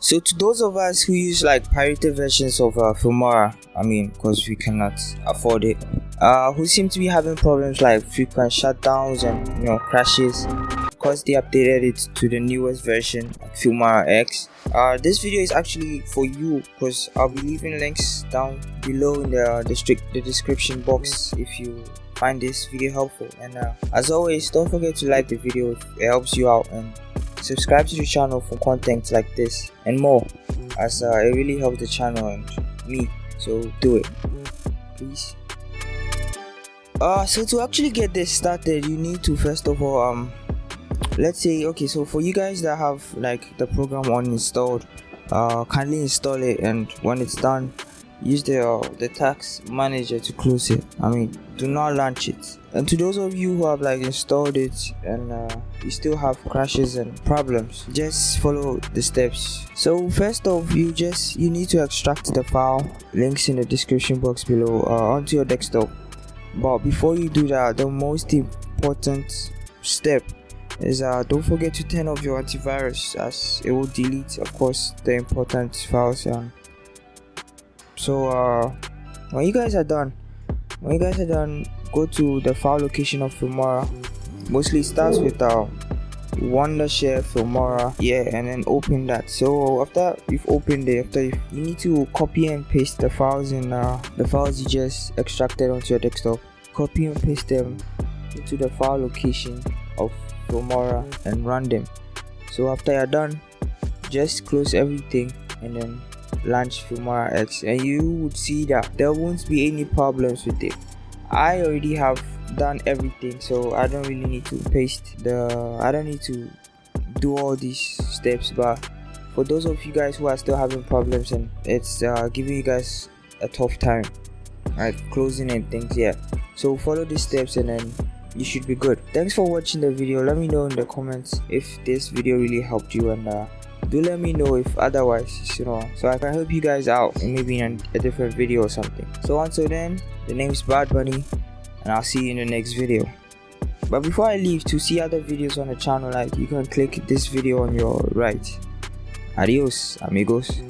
So to those of us who use like pirated versions of Filmora, because we cannot afford it, who seem to be having problems like frequent shutdowns and crashes because they updated it to the newest version, like Filmora X. This video is actually for you because I'll be leaving links down below in the description box if you find this video helpful. And as always, don't forget to like the video if it helps you out, and subscribe to the channel for content like this and more, as it really helps the channel and me, so do it please. So to actually get this started, you need to first of all let's say, okay, so for you guys that have like the program uninstalled, kindly install it, and when it's done, use the task manager to close it. Do not launch it. And to those of you who have like installed it and you still have crashes and problems, just follow the steps. So first off, you need to extract the file, links in the description box below, onto your desktop. But before you do that, the most important step is don't forget to turn off your antivirus, as it will delete, of course, the important files. So when you guys are done, go to the file location of Filmora. Mostly starts with Wondershare Filmora, and then open that. So after you've opened it, you need to copy and paste the files in the files you just extracted onto your desktop. Copy and paste them into the file location of Filmora and run them. So after you're done, just close everything and then launch Filmora X, and you would see that there won't be any problems with it. I already have done everything, so I don't really need to I don't need to do all these steps. But for those of you guys who are still having problems and it's giving you guys a tough time like closing and things, so follow these steps and then you should be good. Thanks for watching the video. Let me know in the comments if this video really helped you, and do let me know if otherwise, so I can help you guys out and maybe in a different video or something. So until then, the name is Bad Bunny, and I'll see you in the next video. But before I leave, to see other videos on the channel, like, you can click this video on your right. Adios amigos.